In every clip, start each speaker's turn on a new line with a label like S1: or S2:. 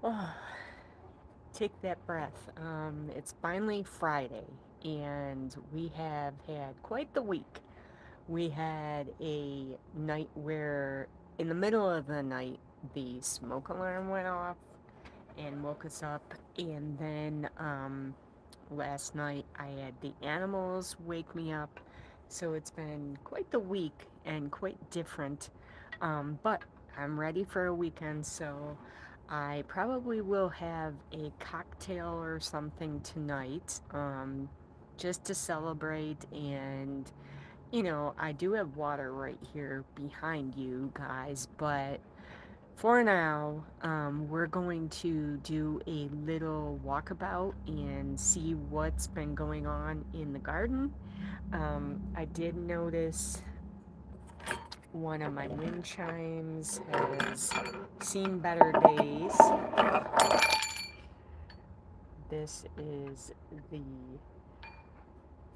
S1: Oh, take that breath. It's finally Friday, and we have had quite the week. We had a night where, in the middle of the night, the smoke alarm went off and woke us up. And then last night, I had the animals wake me up. So it's been quite the week and quite different. But I'm ready for a weekend, so I probably will have a cocktail or something tonight, just to celebrate. And, I do have water right here behind you guys, but for now, we're going to do a little walkabout and see what's been going on in the garden. I did notice one of my wind chimes has seen better days. This is the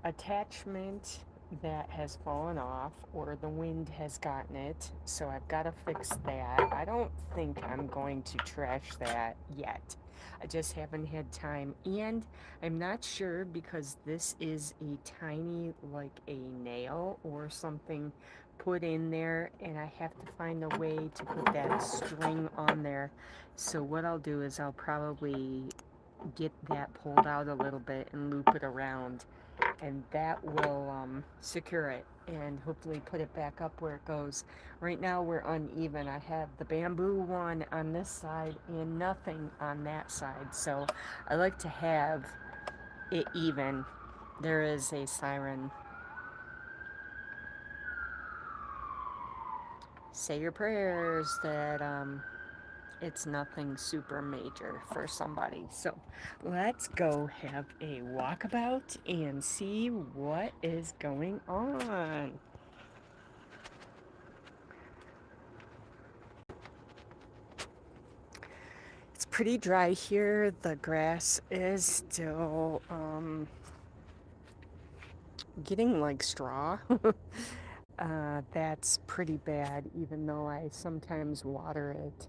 S1: attachment that has fallen off, or the wind has gotten it, so I've got to fix that. I don't think I'm going to trash that yet. I just haven't had time, and I'm not sure because this is a tiny, like a nail or something put in there, and I have to find a way to put that string on there. So what I'll do is I'll probably get that pulled out a little bit and loop it around, and that will secure it and hopefully put it back up where it goes. Right now we're uneven. I have the bamboo one on this side and nothing on that side, so I like to have it even. There is a siren. Say your prayers that it's nothing super major for somebody. So let's go have a walkabout and see what is going on. It's pretty dry here. The grass is still getting like straw. That's pretty bad, even though I sometimes water it.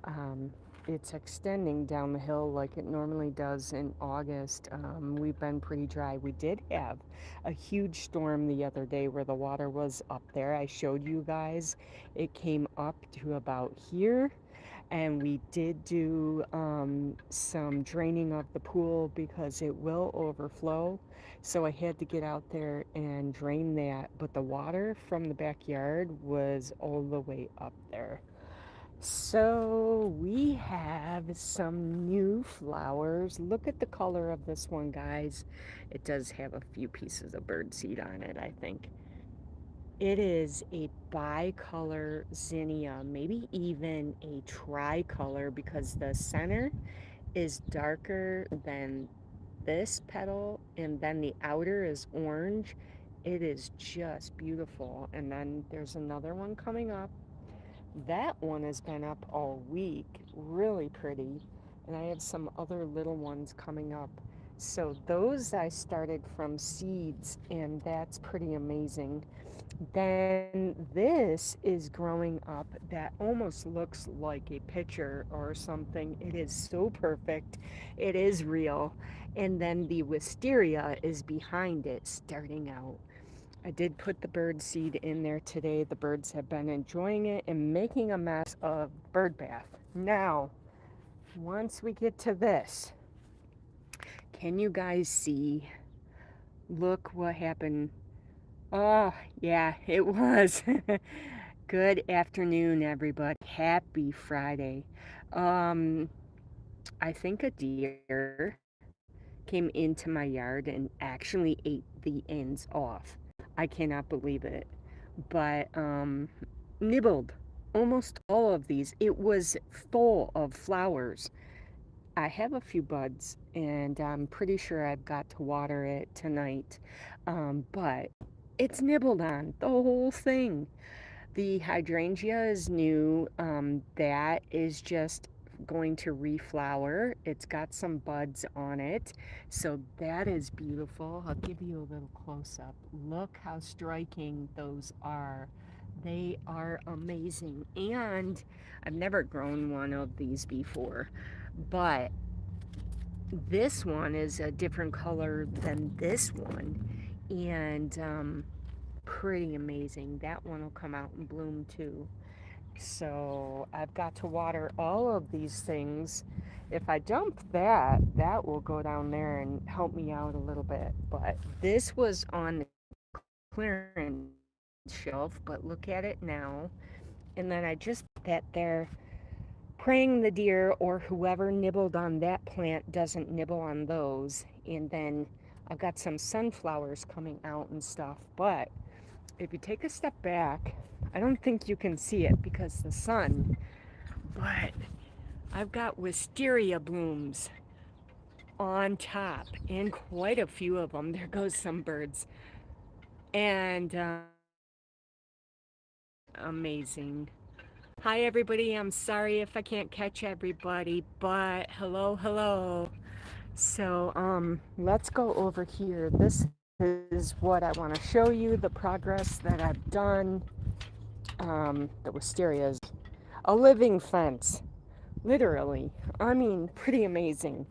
S1: Um, it's extending down the hill like it normally does in August. We've been pretty dry. We did have a huge storm the other day where the water was up there. I showed you guys. It came up to about here, and we did do some draining of the pool because it will overflow. So I had to get out there and drain that. But the water from the backyard was all the way up there. So we have some new flowers. Look at the color of this one, guys. It does have a few pieces of birdseed on it, I think. It is a bicolor zinnia, maybe even a tricolor, because the center is darker than this petal and then the outer is orange. It is just beautiful. And then there's another one coming up. That one has been up all week, really pretty. And I have some other little ones coming up. So those I started from seeds, and that's pretty amazing. Then this is growing up that almost looks like a picture or something. It is so perfect. It is real. And then the wisteria is behind it, starting out. I did put the bird seed in there today. The birds have been enjoying it and making a mess of bird bath. Now, once we get to this, can you guys see? Look what happened. Oh, yeah, it was. Good afternoon, everybody. Happy Friday. Um, I think a deer came into my yard and actually ate the ends off. I cannot believe it. But nibbled almost all of these. It was full of flowers. I have a few buds, and I'm pretty sure I've got to water it tonight. But it's nibbled on the whole thing. The hydrangea is new. That is just going to reflower. It's got some buds on it. So that is beautiful. I'll give you a little close up. Look how striking those are. They are amazing. And I've never grown one of these before, but this one is a different color than this one. And pretty amazing. That one will come out and bloom too. So I've got to water all of these things. If I dump that, that will go down there and help me out a little bit. But this was on the clearance shelf, but look at it now. And then I just put that there, praying the deer or whoever nibbled on that plant doesn't nibble on those. And then I've got some sunflowers coming out and stuff. But if you take a step back, I don't think you can see it because the sun, but I've got wisteria blooms on top and quite a few of them. There goes some birds. And amazing. Hi, everybody. I'm sorry if I can't catch everybody, but hello, hello. So, let's go over here. This is what I want to show you, the progress that I've done. The wisteria is a living fence, literally. I mean, pretty amazing.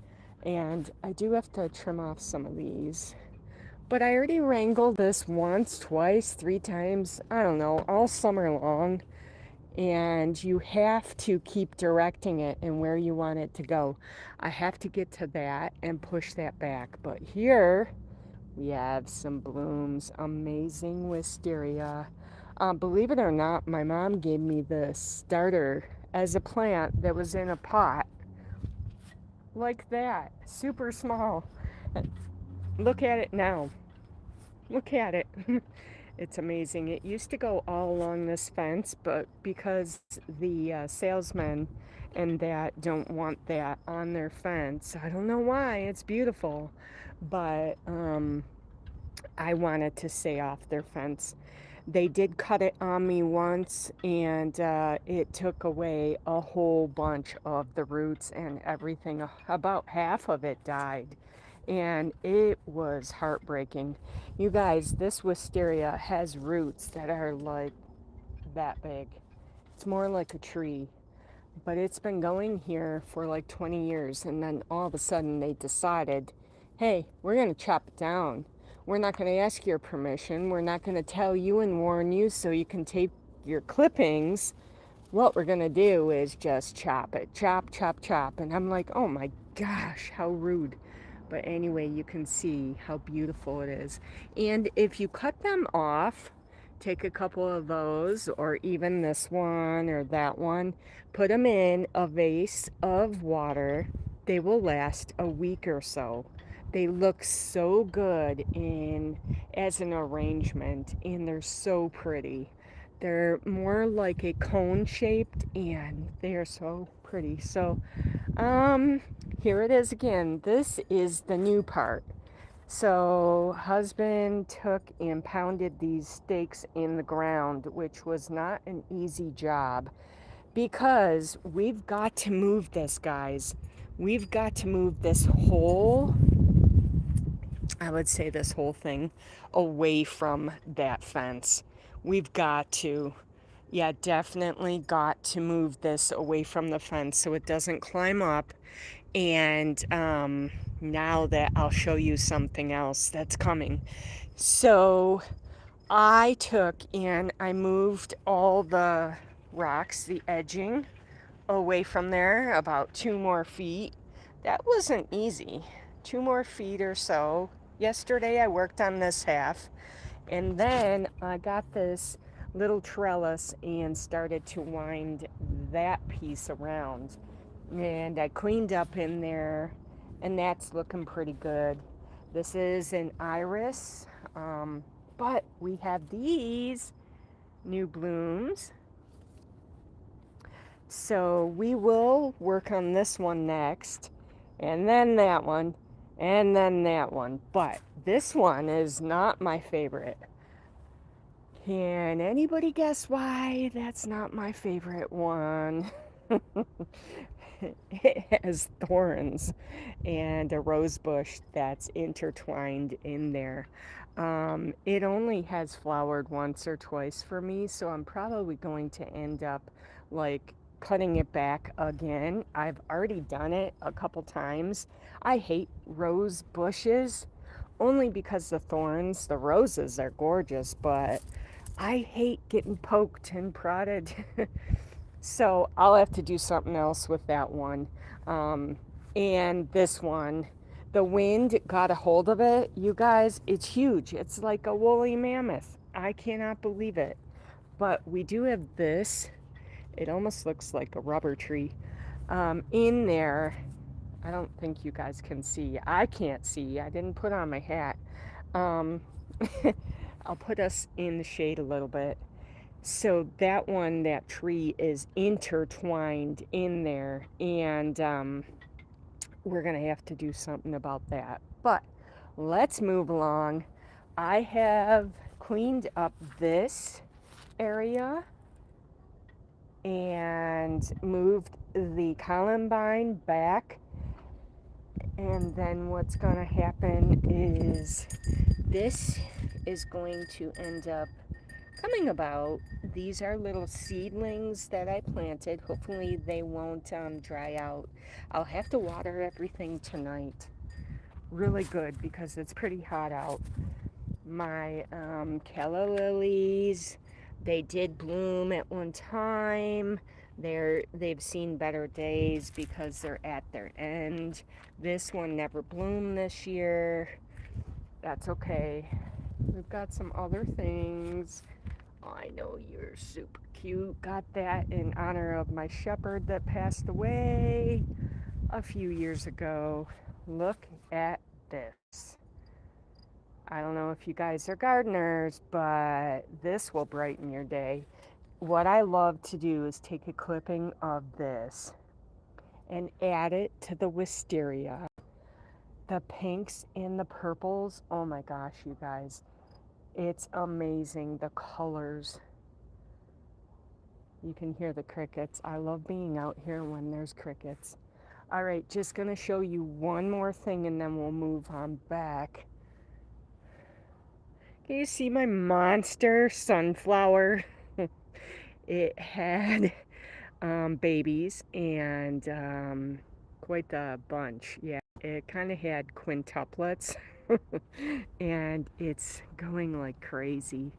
S1: And I do have to trim off some of these. But I already wrangled this once, twice, three times, I don't know, all summer long. And you have to keep directing it and where you want it to go. I have to get to that and push that back. But here we have some blooms, amazing wisteria. Believe it or not, my mom gave me the starter as a plant that was in a pot like that, super small. Look at it now. Look at it. It's amazing. It used to go all along this fence, but because the salesmen and that don't want that on their fence, I don't know why. It's beautiful, but I wanted to stay off their fence. They did cut it on me once, and it took away a whole bunch of the roots and everything. About half of it died, and it was heartbreaking. You guys, this wisteria has roots that are like that big. It's more like a tree, but it's been going here for like 20 years, and then all of a sudden they decided, hey, we're going to chop it down. We're not going to ask your permission. We're not going to tell you and warn you so you can tape your clippings. What we're going to do is just chop it. Chop, chop, chop. And I'm like, oh my gosh, how rude. But anyway, you can see how beautiful it is. And if you cut them off, take a couple of those, or even this one or that one, put them in a vase of water. They will last a week or so. They look so good in as an arrangement, and they're so pretty. They're more like a cone shaped, and they are so pretty. So here it is again. This is the new part. So husband took and pounded these stakes in the ground, which was not an easy job because we've got to move this, guys. We've got to move this whole, I would say this whole thing away from that fence. We've got to, yeah, definitely got to move this away from the fence so it doesn't climb up. And now that I'll show you something else that's coming. So I took and I moved all the rocks, the edging, away from there about 2 more feet. That wasn't easy. 2 more feet or so. Yesterday I worked on this half, and then I got this little trellis and started to wind that piece around. And I cleaned up in there, and that's looking pretty good. This is an iris, but we have these new blooms. So we will work on this one next, and then that one, and then that one. But this one is not my favorite. Can anybody guess why that's not my favorite one? It has thorns and a rose bush that's intertwined in there. It only has flowered once or twice for me, so I'm probably going to end up like cutting it back again. I've already done it a couple times. I hate rose bushes only because the thorns, the roses are gorgeous, but I hate getting poked and prodded. So I'll have to do something else with that one. Um, and this one, the wind got a hold of it. You guys, it's huge. It's like a woolly mammoth. I cannot believe it. But we do have this. It almost looks like a rubber tree in there. I don't think you guys can see. I can't see. I didn't put on my hat. Um, I'll put us in the shade a little bit. So that one, that tree is intertwined in there, and we're going to have to do something about that. But let's move along. I have cleaned up this area and moved the columbine back. And then what's going to happen is this is going to end up coming about. These are little seedlings that I planted. Hopefully they won't dry out. I'll have to water everything tonight really good because it's pretty hot out. My calla lilies, they did bloom at one time. They've seen better days because they're at their end. This one never bloomed this year. That's okay. We've got some other things. I know you're super cute. Got that in honor of my shepherd that passed away a few years ago. Look at this. I don't know if you guys are gardeners, but this will brighten your day. What I love to do is take a clipping of this and add it to the wisteria. The pinks and the purples. Oh my gosh, you guys. It's amazing, the colors. You can hear the crickets. I love being out here when there's crickets. All right, just gonna show you one more thing and then we'll move on back. Can you see my monster sunflower? It had babies and quite the bunch. Yeah, it kind of had quintuplets and it's going like crazy.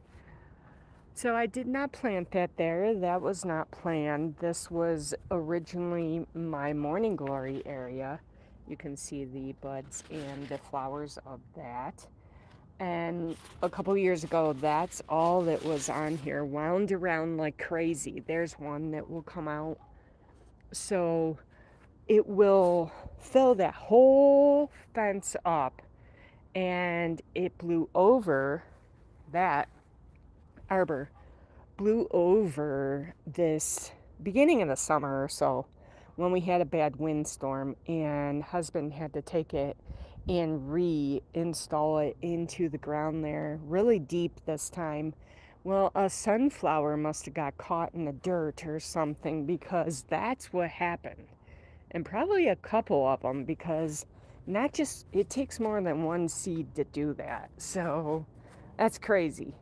S1: So I did not plant that there. That was not planned. This was originally my morning glory area. You can see the buds and the flowers of that. And a couple years ago, that's all that was on here, wound around like crazy. There's one that will come out. So it will fill that whole fence up. And it blew over that arbor, blew over this beginning of the summer or so when we had a bad windstorm, and husband had to take it and reinstall it into the ground there really deep this time. Well, a sunflower must have got caught in the dirt or something because that's what happened. And probably a couple of them because not just, it takes more than one seed to do that. So that's crazy.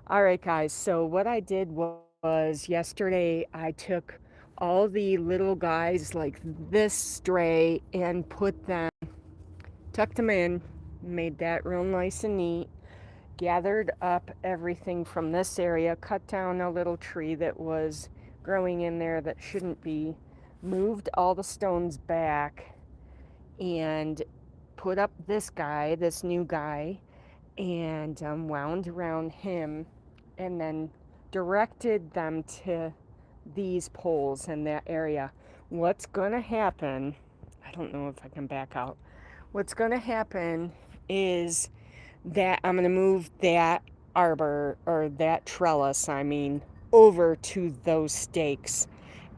S1: All right, guys. So what I did was yesterday I took all the little guys like this stray and tucked them in, made that real nice and neat, gathered up everything from this area, cut down a little tree that was growing in there that shouldn't be, moved all the stones back, and put up this guy, this new guy, and wound around him, and then directed them to these poles in that area. What's going to happen, I don't know if I can back out. What's going to happen is that I'm going to move that arbor, or that trellis, I mean, over to those stakes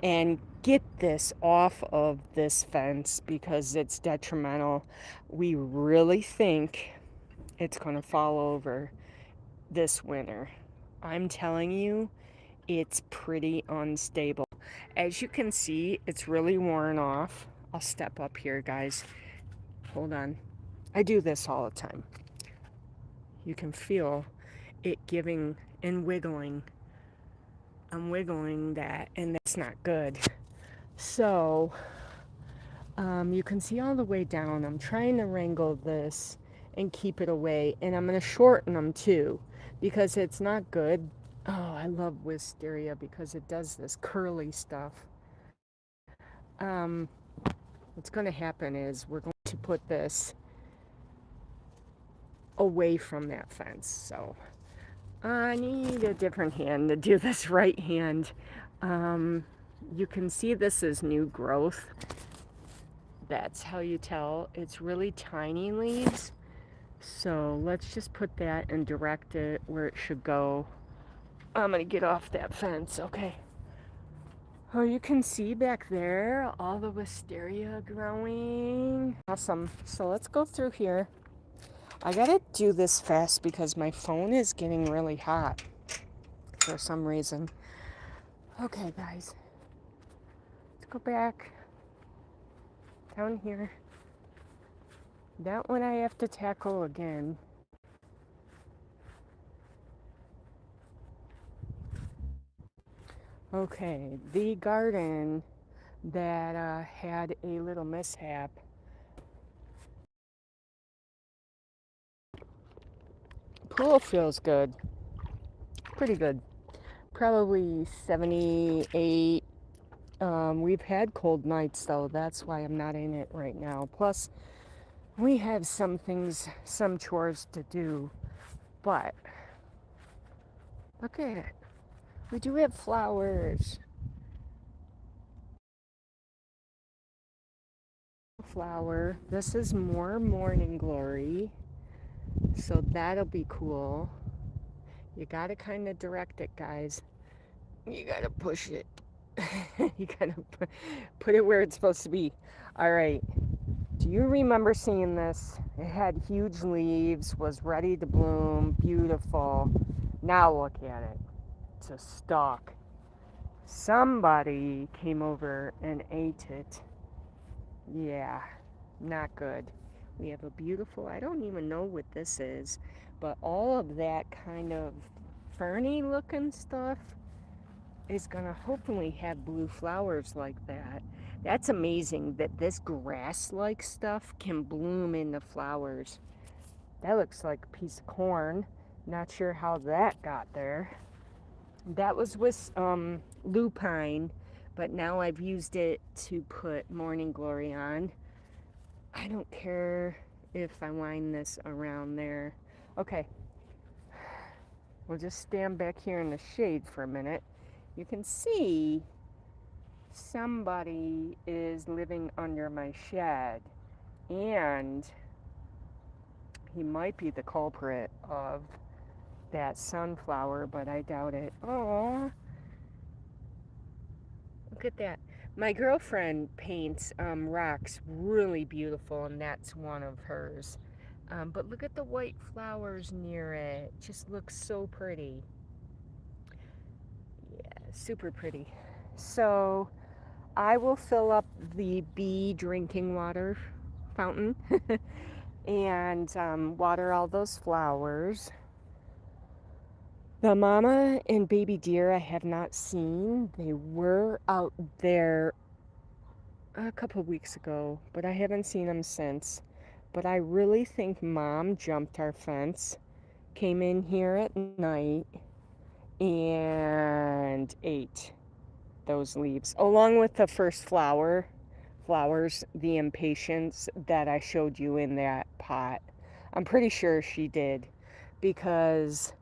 S1: and get this off of this fence because it's detrimental. We really think it's going to fall over this winter. I'm telling you, it's pretty unstable. As you can see, it's really worn off. I'll step up here, guys. Hold on. I do this all the time. You can feel it giving and wiggling. I'm wiggling that, and that's not good. So you can see all the way down. I'm trying to wrangle this and keep it away, and I'm going to shorten them too because it's not good. Oh, I love Wisteria because it does this curly stuff. What's going to happen is we're going to put this away from that fence. So I need a different hand to do this right hand. You can see this is new growth. That's how you tell. It's really tiny leaves. So let's just put that and direct it where it should go. I'm gonna get off that fence, okay. Oh, you can see back there all the wisteria growing. Awesome. So let's go through here. I gotta do this fast because my phone is getting really hot for some reason. Okay, guys. Let's go back down here. That one I have to tackle again. Okay, the garden that had a little mishap. Pool feels good. Pretty good. Probably 78. We've had cold nights though. That's why I'm not in it right now. Plus, we have some things, some chores to do. But, look at it. We do have flowers. Flower. This is more morning glory. So that'll be cool. You gotta kind of direct it, guys. You gotta push it. You gotta put it where it's supposed to be. All right. Do you remember seeing this? It had huge leaves, was ready to bloom, beautiful. Now look at it. It's a stalk. Somebody came over and ate it. Yeah, not good. We have a beautiful, I don't even know what this is, but all of that kind of ferny looking stuff is gonna hopefully have blue flowers like that. That's amazing that this grass-like stuff can bloom into flowers. That looks like a piece of corn. Not sure how that got there. That was with lupine, but now I've used it to put morning glory on. I don't care if I wind this around there. Okay, we'll just stand back here in the shade for a minute. You can see somebody is living under my shed, and he might be the culprit of that sunflower, but I doubt it. Oh, look at that. My girlfriend paints rocks really beautiful, and that's one of hers. But look at the white flowers near it. Just looks so pretty. Yeah, super pretty. So I will fill up the bee drinking water fountain and water all those flowers. The mama and baby deer I have not seen. They were out there a couple weeks ago, but I haven't seen them since. But I really think mom jumped our fence, came in here at night, and ate those leaves, along with the first flowers, the impatiens that I showed you in that pot. I'm pretty sure she did, because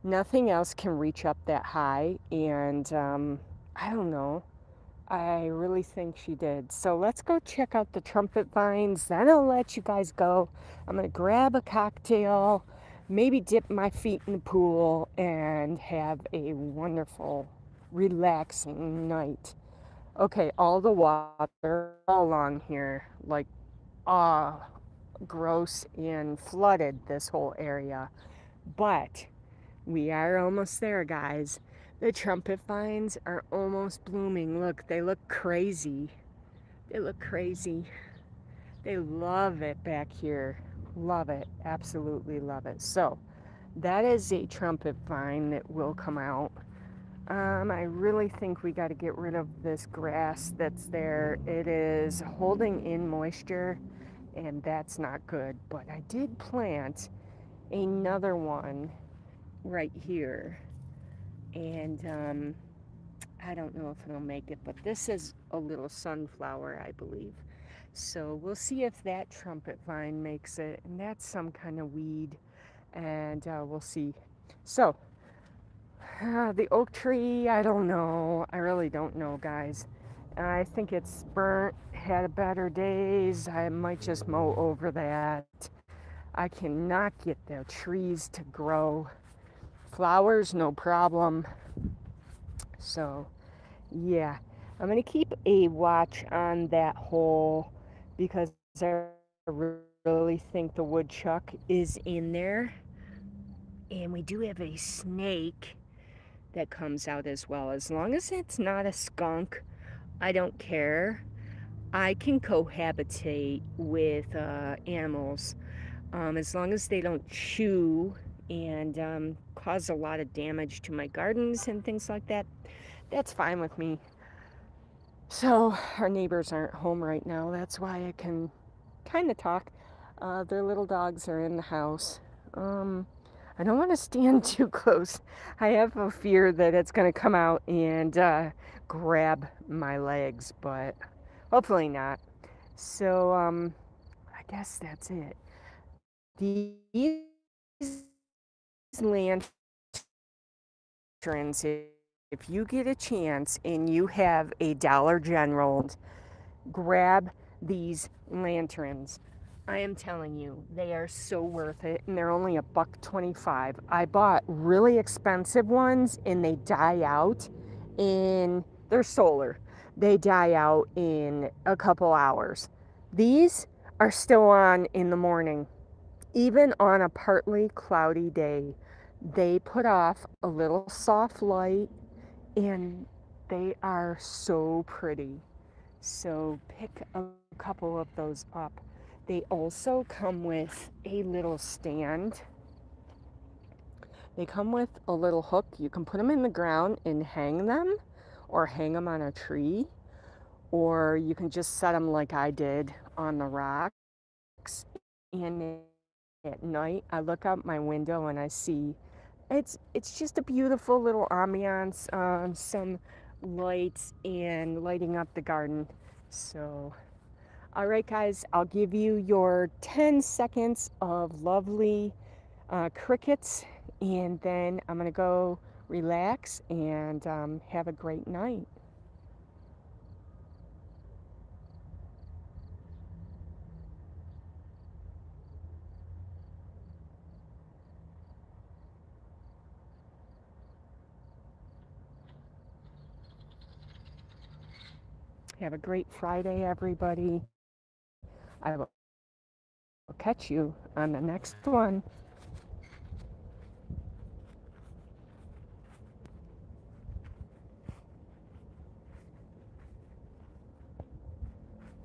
S1: nothing else can reach up that high, and I don't know. I really think she did. So let's go check out the trumpet vines. Then I'll let you guys go. I'm going to grab a cocktail, maybe dip my feet in the pool, and have a wonderful, relaxing night. Okay, all the water all along here, like, gross and flooded this whole area. But we are almost there, guys. The trumpet vines are almost blooming. Look, they look crazy. They look crazy. They love it back here. Love it. Absolutely love it. So, That is a trumpet vine that will come out. I really think we got to get rid of this grass that's there. It is holding in moisture, and that's not good. But I did plant another one right here, and I don't know if it'll make it, but this is a little sunflower, I believe. So we'll see if that trumpet vine makes it, and that's some kind of weed, and we'll see. So the oak tree, I don't know. I really don't know, guys. I think it's burnt, had better days. I might just mow over that. I cannot get the trees to grow. Flowers, no problem. So, yeah, I'm going to keep a watch on that hole because I really think the woodchuck is in there. And we do have a snake that comes out as well. As long as it's not a skunk, I don't care. I can cohabitate with animals as long as they don't chew and cause a lot of damage to my gardens and things like that. That's fine with me. So, our neighbors aren't home right now. That's why I can kind of talk. Their little dogs are in the house. I don't want to stand too close. I have a fear that it's going to come out and grab my legs, but hopefully not. So, I guess that's it. These lanterns, if you get a chance and you have a Dollar General, grab these lanterns. I am telling you, they are so worth it, and they're only $1.25. I bought really expensive ones, and they die out in. They're solar. They die out in a couple hours. These are still on in the morning, even on a partly cloudy day. They put off a little soft light, and they are so pretty. So pick a couple of those up. They also come with a little stand. They come with a little hook. You can put them in the ground and hang them, or hang them on a tree, or you can just set them like I did on the rocks. And at night, I look out my window and I see it's just a beautiful little ambiance, some lights and lighting up the garden. So all right, guys, I'll give you your 10 seconds of lovely crickets, and then I'm going to go relax and have a great night. Have a great Friday, everybody. I will catch you on the next one.